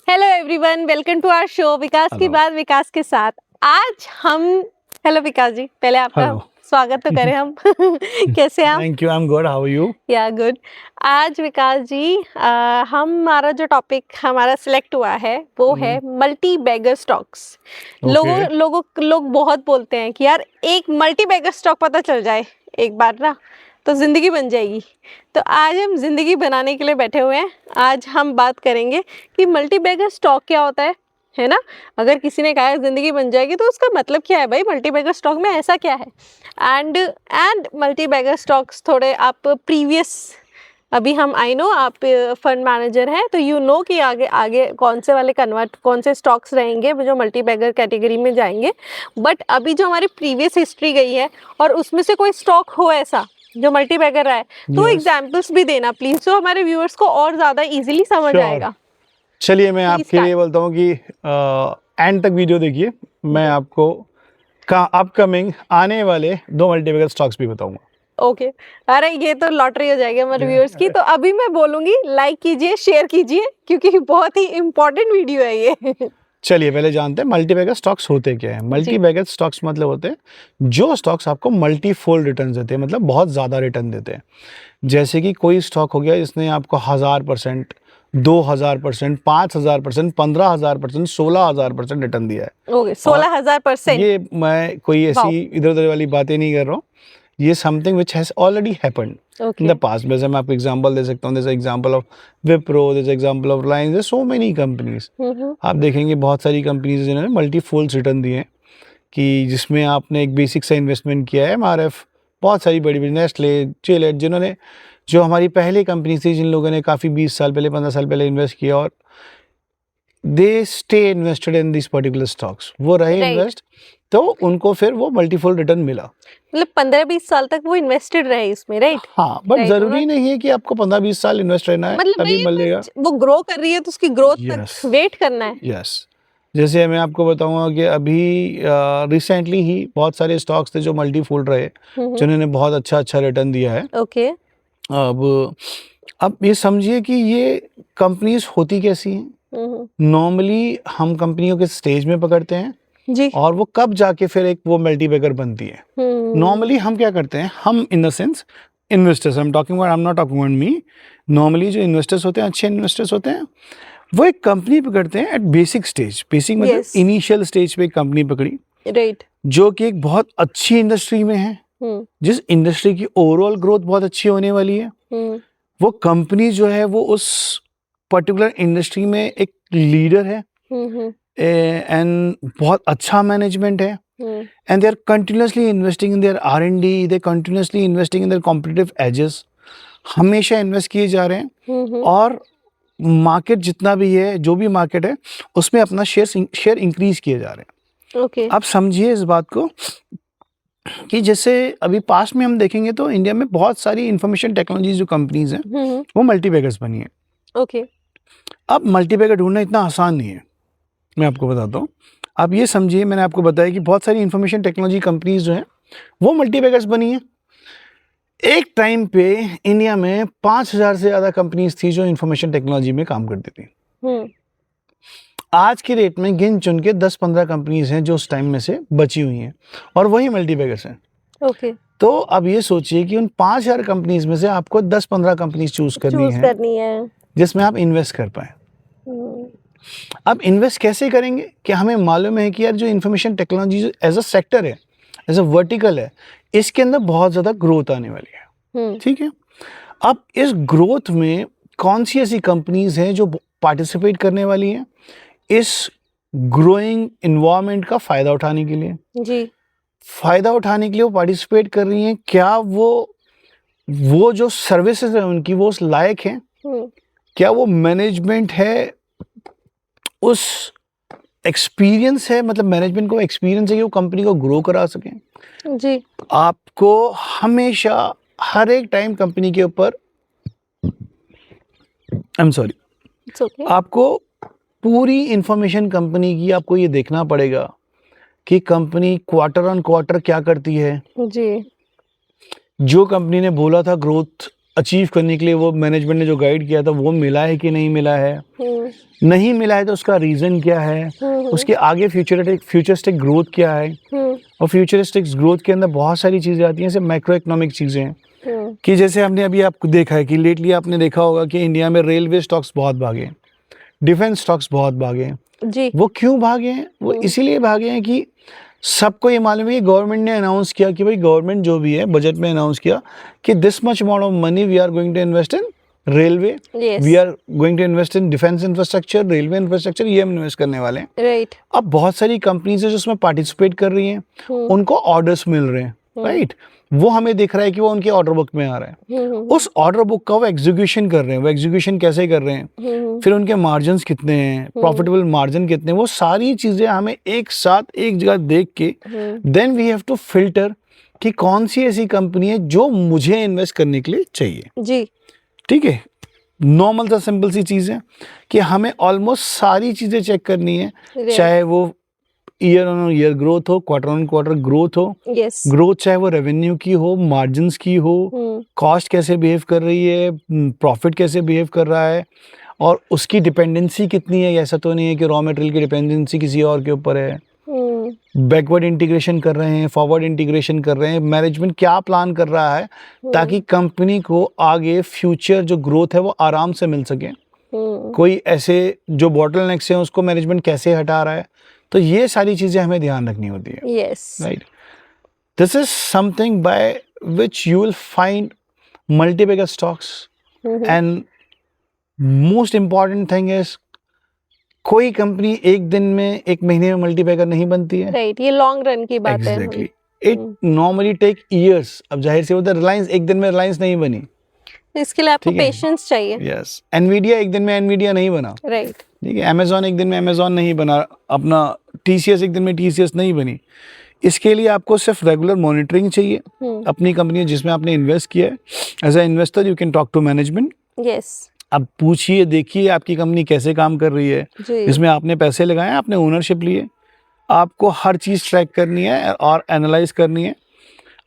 Hello everyone, welcome to our show Vikas की hello. बात विकास के साथ। आज हम हेलो विकास जी, पहले आपका हेलो। स्वागत तो करें हम। कैसे हैं आप? Thank you, I am good, how are you? Yeah good. आज विकास जी हमारा जो टॉपिक हमारा सिलेक्ट हुआ है वो है मल्टी बैगर स्टॉक्स। लोग बहुत बोलते हैं कि यार एक मल्टी बैगर स्टॉक पता चल जाए एक बार ना तो जिंदगी बन जाएगी। तो आज हम जिंदगी बनाने के लिए बैठे हुए हैं। आज हम बात करेंगे कि मल्टी बैगर स्टॉक क्या होता है ना। अगर किसी ने कहा है जिंदगी बन जाएगी तो उसका मतलब क्या है भाई, मल्टी बैगर स्टॉक में ऐसा क्या है। एंड मल्टी बैगर स्टॉक्स थोड़े आप प्रीवियस, अभी हम आई नो आप फंड मैनेजर हैं तो यू नो कि आगे आगे कौन से वाले कन्वर्ट कौन से स्टॉक्स रहेंगे जो मल्टी बैगर कैटेगरी में जाएंगे। बट अभी जो हमारी प्रीवियस हिस्ट्री गई है और उसमें से कोई स्टॉक हो ऐसा जो मल्टी बैगर रहा है तो Yes. एग्जांपल्स भी देना प्लीज, तो हमारे व्यूअर्स को और ज्यादा इजीली समझ Sure. आएगा। चलिए मैं Please आपके लिए start. बोलता हूँ कि एंड तक वीडियो देखिए। मैं आपको अपकमिंग आने वाले 2 मल्टीबैगर स्टॉक्स भी बताऊंगा। ओके अरे ये तो लॉटरी हो जाएगी हमारे व्यूअर्स की। तो अभी मैं बोलूंगी लाइक कीजिए, शेयर कीजिए, क्योंकि बहुत ही इंपॉर्टेंट वीडियो है ये। चलिए पहले जानते हैं मल्टीबैगर स्टॉक्स होते क्या है। मल्टीबैगर स्टॉक्स मतलब होते हैं जो स्टॉक्स आपको मल्टीफोल्ड रिटर्न देते हैं, मतलब बहुत ज़्यादा रिटर्न देते हैं। जैसे कि कोई स्टॉक हो गया जिसने आपको 1000%, 2000%, 5000%, 15000%, 16000% रिटर्न दिया है। ओके 16,000%। ये मैं कोई ऐसी इधर उधर वाली बातें नहीं कर रहा हूँ। ये something which has already happened in the past. वैसे मैं आपको एग्जांपल दे सकता हूँ, जैसे एग्जांपल ऑफ विप्रो, जैसे example of Reliance, there so many companies. आप देखेंगे बहुत सारी कंपनीज जिन्होंने मल्टीफोल्ड्स रिटर्न दिए हैं, कि जिसमें आपने एक बेसिक सा इन्वेस्टमेंट किया है। एमआरएफ, बहुत सारी बड़ी बड़ी, नेस्ले, चिलेट, जिन्होंने जो हमारी पहली कंपनी थी, जिन लोगों ने काफ़ी 20 साल पहले 15 साल पहले इन्वेस्ट किया और they stay invested in this particular stocks, वो रहे इन्वेस्ट, तो उनको फिर वो मल्टीफोल्ड रिटर्न मिला। मतलब 15-20 साल तक वो इन्वेस्टेड रहे इसमें, राइट? हाँ, बट जरूरी नहीं है कि आपको 15-20 साल इन्वेस्ट रहना है मतलब तभी मिलेगा। वो ग्रो कर रही है तो उसकी ग्रोथ तक वेट करना है। यस। जैसे मैं आपको बताऊंगा कि अभी रिसेंटली ही बहुत सारे स्टॉक्स थे जो मल्टीफोल्ड रहे, जिन्होंने बहुत अच्छा रिटर्न दिया है। ओके। अब ये समझिए कि ये कंपनीज होती कैसी हैं। नॉर्मली हम कंपनियों के स्टेज में पकड़ते हैं जी। और वो कब जाके फिर एक वो मल्टीबैगर बनती है। नॉर्मली हम क्या करते हैं, हम in the sense investors, I am talking about, I am not talking about me. Normally जो इन्वेस्टर्स होते हैं, अच्छे इन्वेस्टर्स होते हैं, वो एक कंपनी पकड़ते हैं एट बेसिक स्टेज। बेसिक मतलब इनिशियल स्टेज पे एक कंपनी पकड़ी, राइट, जो कि एक बहुत अच्छी इंडस्ट्री में है, जिस इंडस्ट्री की ओवरऑल ग्रोथ बहुत अच्छी होने वाली है। वो कंपनी जो है वो उस पर्टिकुलर इंडस्ट्री में एक लीडर है एंड बहुत अच्छा मैनेजमेंट है, and they are continuously investing in their R&D, they continuously investing in their competitive edges, हमेशा इन्वेस्ट किए जा रहे हैं। और मार्केट जितना भी है, जो भी मार्केट है, उसमें अपना शेयर इंक्रीज किए जा रहे हैं। ओके। आप समझिए इस बात को कि जैसे अभी पास में हम देखेंगे तो इंडिया में बहुत सारी इंफॉर्मेशन टेक्नोलॉजी जो कंपनीज हैं वो मल्टीबैगर्स बनी है। ओके। अब मल्टीबैगर ढूंढना इतना आसान नहीं है, मैं आपको बताता हूँ। आप ये समझिए, मैंने आपको बताया कि बहुत सारी इंफॉर्मेशन टेक्नोलॉजी कंपनीज जो हैं वो मल्टीबैगर्स बनी है। एक टाइम पे इंडिया में 5000 से ज़्यादा कंपनीज थी जो इंफॉर्मेशन टेक्नोलॉजी में काम करती थी। आज की डेट में गिन चुन के 10-15 कंपनीज हैं जो उस टाइम में से बची हुई हैं, और वही मल्टीबैगर्स हैं। ओके। तो अब ये सोचिए कि उन 5000 कंपनीज में से आपको 10-15 कंपनीज चूज करनी है जिसमें आप इन्वेस्ट कर पाए। अब इन्वेस्ट कैसे करेंगे कि हमें मालूम है कि यार जो information technology as a sector है, एज अ वर्टिकल है, इसके अंदर बहुत ज़्यादा ग्रोथ आने वाली है। ठीक है, अब इस ग्रोथ में कौन सी ऐसी कंपनीज हैं जो पार्टिसिपेट करने वाली हैं इस ग्रोइंग इन्वायरमेंट का फ़ायदा उठाने के लिए। जी, फ़ायदा उठाने के लिए वो पार्टिसिपेट कर रही हैं। क्या वो जो सर्विसेज है उनकी वो उस लायक हैं? क्या वो मैनेजमेंट है, उस एक्सपीरियंस है, मतलब मैनेजमेंट को एक्सपीरियंस है कि वो कंपनी को ग्रो करा सकें। जी, आपको हमेशा हर एक टाइम कंपनी के ऊपर, आई एम सॉरी, आपको पूरी इंफॉर्मेशन कंपनी की आपको ये देखना पड़ेगा कि कंपनी क्वार्टर ऑन क्वार्टर क्या करती है। जी, जो कंपनी ने बोला था ग्रोथ अचीव करने के लिए वो मैनेजमेंट ने जो गाइड किया था वो मिला है कि नहीं मिला है, नहीं मिला है तो उसका रीजन क्या है, उसके आगे फ्यूचरिस्टिक ग्रोथ क्या है। और फ्यूचरिस्टिक ग्रोथ के अंदर बहुत सारी चीजें आती हैं, जैसे मैक्रो इकोनॉमिक चीजें हैं कि जैसे हमने अभी आपको देखा है कि लेटली आपने देखा होगा कि इंडिया में रेलवे स्टॉक्स बहुत भागे, डिफेंस स्टॉक्स बहुत भागे जी। वो क्यों भागे हैं? वो इसीलिए भागे हैं कि सबको ये मालूम है कि गवर्नमेंट ने अनाउंस किया कि भाई गवर्नमेंट जो भी है बजट में अनाउंस किया कि this much amount of money we are going to invest in railway, we are going to invest in defence infrastructure, railway infrastructure, ये हम इन्वेस्ट करने वाले हैं। राइट। अब बहुत सारी कंपनीज है जो उसमें पार्टिसिपेट कर रही हैं, उनको ऑर्डर्स मिल रहे हैं, राइट। वो हमें दिख रहा है कि वो उनके ऑर्डर बुक में आ रहा है, उस ऑर्डर बुक का वो एग्जीक्यूशन कर रहे हैं। वो एग्जीक्यूशन कैसे कर रहे हैं, फिर उनके मार्जिन्स कितने हैं, प्रॉफिटेबल मार्जिन कितने हैं, वो सारी चीजें हमें एक साथ एक जगह देख के then we have to filter कि कौन सी ऐसी कंपनी है जो मुझे इन्वेस्ट करने के लिए चाहिए जी। ठीक है, नॉर्मल सा सिंपल सी चीज है कि हमें ऑलमोस्ट सारी चीजें चेक करनी है, चाहे वो ईयर ऑन ईयर ग्रोथ हो, क्वार्टर ऑन क्वार्टर ग्रोथ हो, ग्रोथ चाहे वो रेवेन्यू की हो, मार्जिन्स की हो, कॉस्ट कैसे बिहेव कर रही है, प्रॉफिट कैसे बिहेव कर रहा है, और उसकी डिपेंडेंसी कितनी है। ऐसा तो नहीं है कि रॉ मटेरियल की डिपेंडेंसी किसी और के ऊपर है, बैकवर्ड इंटीग्रेशन कर रहे हैं, फॉरवर्ड इंटीग्रेशन कर रहे हैं, मैनेजमेंट क्या प्लान कर रहा है ताकि कंपनी को आगे फ्यूचर जो ग्रोथ है वो आराम से मिल सके, कोई ऐसे जो बॉटलनेक्स हैं उसको मैनेजमेंट कैसे हटा रहा है। तो ये सारी चीजें हमें ध्यान रखनी होती है। Yes, right. This is something by which you will find multibagger stocks, and most important thing is कोई कंपनी एक दिन में, एक महीने में मल्टीबैगर नहीं बनती है। राइट, ये लॉन्ग रन की बात है। Exactly, it normally take years. अब जाहिर से होता है रिलायंस एक दिन में रिलायंस नहीं बनी, इसके लिए आपको पेशेंस चाहिए। यस, एनवीडिया एक दिन में एनवीडिया नहीं बना, राइट। ठीक है, अमेजॉन एक दिन में अमेजॉन नहीं बना, अपना टीसीएस एक दिन में टीसीएस नहीं बनी। इसके लिए आपको सिर्फ रेगुलर मॉनिटरिंग चाहिए अपनी कंपनी जिसमें आपने इन्वेस्ट किया है। As a investor you can talk to management. Yes, अब पूछिए, देखिए आपकी कंपनी कैसे काम कर रही है, इसमें आपने पैसे लगाए, आपने ओनरशिप लिए, आपको हर चीज ट्रैक करनी है और एनालाइज करनी है।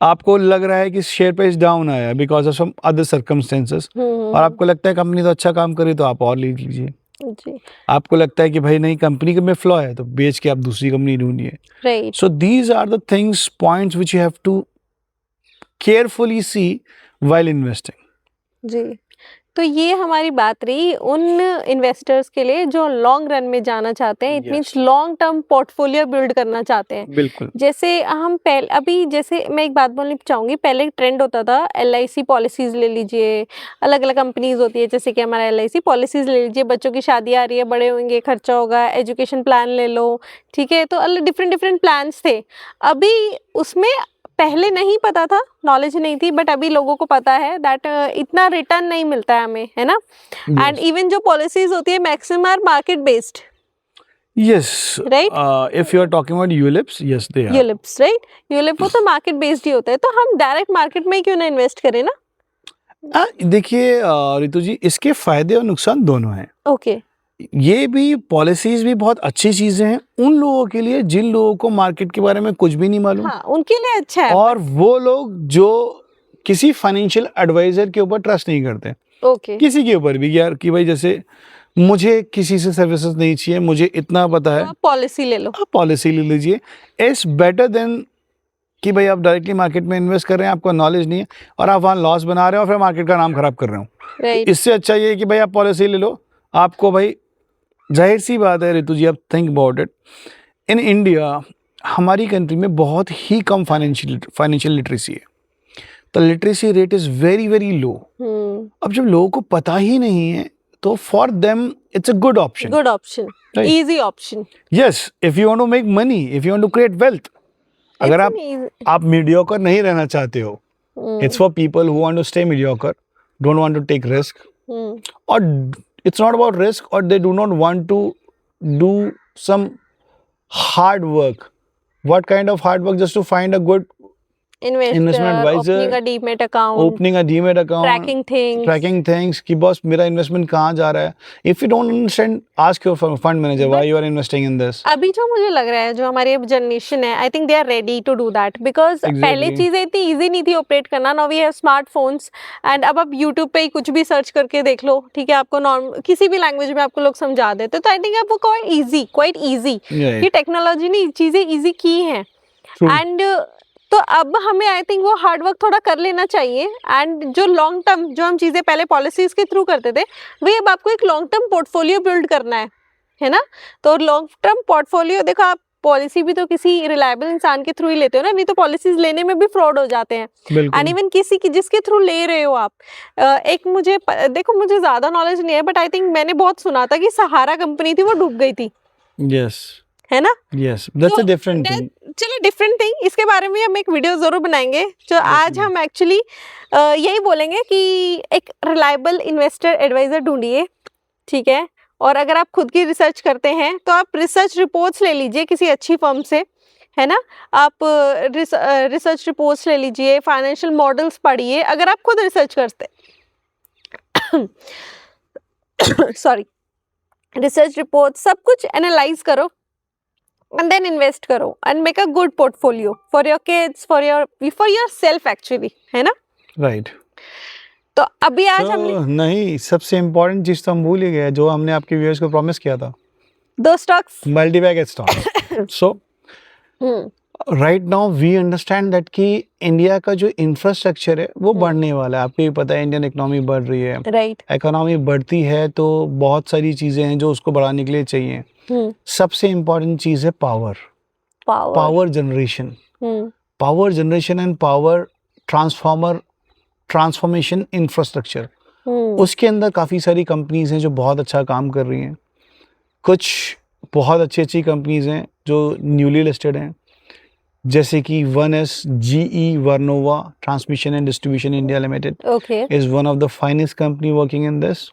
आपको लग रहा है कि शेयर प्राइस डाउन आया because of some other circumstances, और आपको लगता है कंपनी तो अच्छा काम कर रही, तो आप और ले लीजिए जी। आपको लगता है कि भाई नहीं कंपनी में फ्लॉ है, तो बेच के आप दूसरी कंपनी ढूंढिए। Right. So these are the things, points which you have to carefully see while investing ji. तो ये हमारी बात रही उन इन्वेस्टर्स के लिए जो लॉन्ग रन में जाना चाहते हैं, it means long term portfolio build करना चाहते हैं। बिल्कुल। जैसे हम पहले, अभी जैसे मैं एक बात बोलनी चाहूँगी, पहले ट्रेंड होता था LIC पॉलिसीज ले लीजिए, अलग अलग कंपनीज होती है, जैसे कि हमारा LIC पॉलिसीज ले लीजिए, बच्चों की शादी आ रही है, बड़े होंगे, खर्चा होगा, एजुकेशन प्लान ले लो, ठीक है, तो डिफरेंट डिफरेंट प्लान्स थे। अभी उसमें पहले नहीं पता था, नॉलेज नहीं थी, बट अभी लोगों को पता है दैट इतना रिटर्न नहीं मिलता है हमें, है ना। एंड इवन जो पॉलिसीज होती है maximum are market based. Yes. Right? If you are talking about ULIPs, yes they are. ULIPs, right? ULIP वो तो मार्केट बेस्ड ही होता है, तो हम डायरेक्ट मार्केट में क्यों ना इन्वेस्ट करें ना। देखिए रितु जी, इसके फायदे और नुकसान दोनों हैं। ओके। ये भी पॉलिसीज भी बहुत अच्छी चीजें हैं उन लोगों के लिए जिन लोगों को मार्केट के बारे में कुछ भी नहीं मालूम। हाँ, उनके लिए अच्छा है। और वो लोग जो किसी फाइनेंशियल एडवाइजर के ऊपर ट्रस्ट नहीं करते। ओके। किसी के ऊपर भी, यार कि भाई जैसे मुझे किसी से सर्विसेज नहीं चाहिए, मुझे इतना पता है, पॉलिसी ले लो, पॉलिसी ले लीजिए। इट्स बेटर देन कि भाई आप डायरेक्टली मार्केट में इन्वेस्ट कर रहे हैं, आपको नॉलेज नहीं है और आप वहाँ लॉस बना रहे हो और फिर मार्केट का नाम खराब कर रहे हो। इससे अच्छा ये है कि भाई आप पॉलिसी ले लो। आपको भाई जाहिर सी बात है रितु जी, आप think about it, in India हमारी कंट्री में बहुत ही कम फाइनेंशियल लिटरेसी है। The literacy rate is very very low. अब जब लोगों को पता ही नहीं है तो for them it's a good option, easy option. Yes, if you want to make money, if you want to create wealth, अगर आप मीडियोकर नहीं रहना चाहते हो, it's for people who want to stay mediocre, don't want to take risk, और it's not about risk, or they do not want to do some hard work. What kind of hard work? Just to find a good investment advisor, opening a demat account, opening a demat account, tracking things कि boss मेरा investment कहाँ जा रहा है. If you don't understand, ask your fund manager why you are investing in this. अभी जो मुझे लग रहा है जो हमारी अब जनरेशन है, I think they are ready to do that, because पहले चीजें इतनी इजी नहीं थी ऑपरेट करना. Now we have smartphones and अब आप यूट्यूब पे ही कुछ भी सर्च करके देख लो, ठीक है, आपको नॉर्मल किसी भी लैंग्वेज में आपको लोग समझा देते. तो आई थिंक अब वो क्वाइट इजी ये टेक्नोलॉजी ने चीजें इजी की हैं. एंड तो अब हमें आई थिंक वो हार्ड वर्क थोड़ा कर लेना चाहिए. एंड जो लॉन्ग टर्म जो हम चीज़ें पहले पॉलिसीज़ के थ्रू करते थे, वही अब आपको एक लॉन्ग टर्म पोर्टफोलियो बिल्ड करना है ना. तो लॉन्ग टर्म पोर्टफोलियो, देखो आप पॉलिसी भी तो किसी रिलायबल इंसान के थ्रू ही लेते हो ना, नहीं तो पॉलिसीज लेने में भी फ्रॉड हो जाते हैं. एंड इवन किसी की जिसके थ्रू ले रहे हो आप, एक मुझे देखो मुझे ज़्यादा नॉलेज नहीं है, बट आई थिंक मैंने बहुत सुना था कि सहारा कंपनी थी वो डूब गई थी. यस, है ना. Yes, that's a different thing. चलो डिफरेंट थिंग, इसके बारे में हम एक वीडियो जरूर बनाएंगे. जो आज हम एक्चुअली यही बोलेंगे कि एक रिलायबल इन्वेस्टर एडवाइजर ढूंढिए, ठीक है. और अगर आप खुद की रिसर्च करते हैं तो आप रिसर्च रिपोर्ट्स ले लीजिए किसी अच्छी फर्म से, है ना. आप रिसर्च रिपोर्ट्स ले लीजिए, फाइनेंशियल मॉडल्स पढ़िए अगर आप खुद रिसर्च करते सॉरी, रिसर्च रिपोर्ट सब कुछ एनालाइज करो and then invest करो and make a good portfolio for your kids, for yourself actually, है ना. राइट. तो अभी आज हमने नहीं, सबसे इम्पोर्टेंट चीज तो हम भूल ही गए जो हमने आपके व्यूअर्स को प्रॉमिस किया था, 2 stocks, multi bag stocks. So right now we understand that कि इंडिया का जो इंफ्रास्ट्रक्चर है वो बढ़ने वाला है. आपको भी पता है इंडियन इकोनॉमी बढ़ रही है. राइट. इकोनॉमी बढ़ती है तो बहुत सारी चीजें हैं जो उसको बढ़ाने के लिए चाहिए. सबसे इम्पोर्टेंट चीज है power generation. Power generation and power transformation infrastructure. उसके अंदर काफ़ी सारी कंपनीज हैं जो बहुत अच्छा काम कर रही हैं. कुछ बहुत अच्छी कंपनीज हैं जो न्यूली लिस्टेड हैं, जैसे कि one is GE Vernova transmission and distribution India limited is one of the finest company working in this.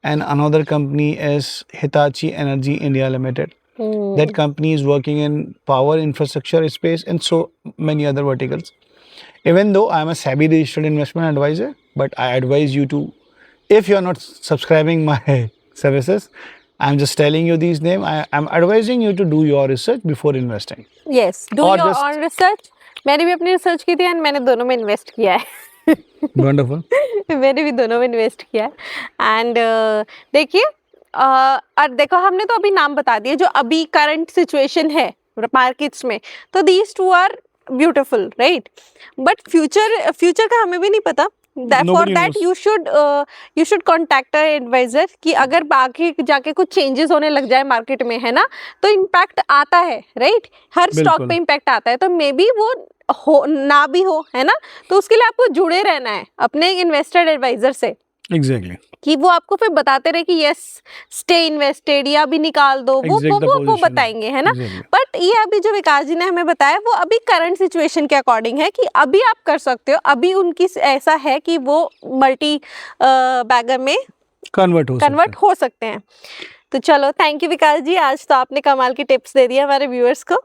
And another company is Hitachi Energy India Limited. That company is working in power infrastructure space and so many other verticals. Even though I am a SEBI registered investment advisor, but I advise you to, if you are not subscribing my services, I am just telling you these names. I am advising you to do your research before investing. Yes, do your own research. मैंने भी अपनी research की थी and मैंने दोनों में invest किया है. Wonderful. मैंने भी दोनों में इन्वेस्ट किया है. एंड देखिए और देखो हमने तो अभी नाम बता दिए जो अभी करंट सिचुएशन है मार्केट्स में, तो these two are beautiful, right. But future का हमें भी नहीं पता. For that you should contact a advisor कि अगर आगे जाके कुछ चेंजेस होने लग जाए मार्केट में, है ना, तो इम्पैक्ट आता है, राइट. हर स्टॉक पे इम्पैक्ट आता है, तो मे बी वो हो ना भी हो, है ना. तो उसके लिए आपको जुड़े रहना है अपने इन्वेस्टर एडवाइजर से. एग्जैक्टली. कि वो आपको फिर बताते रहे कि यस स्टे इन्वेस्टेड या भी निकाल दो, वो बताएंगे, है ना. बट ये अभी जो विकास जी ने हमें बताया वो अभी करंट सिचुएशन के अकॉर्डिंग है कि अभी आप कर सकते हो. अभी उनकी ऐसा है कि वो मल्टी बैगर में कन्वर्ट हो सकते हैं. तो चलो, थैंक यू विकास जी, आज तो आपने कमाल की टिप्स दे दिया हमारे व्यूअर्स को.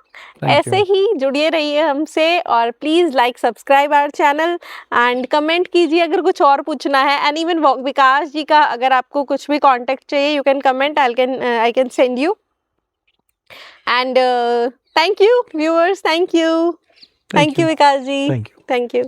ऐसे ही जुड़िए रहिए हमसे और please like subscribe our channel and comment कीजिए अगर कुछ और पूछना है. एंड इवन विकास जी का अगर आपको कुछ भी कांटेक्ट चाहिए, you can comment, I can send you. And thank you viewers, thank you Vikas ji, thank you.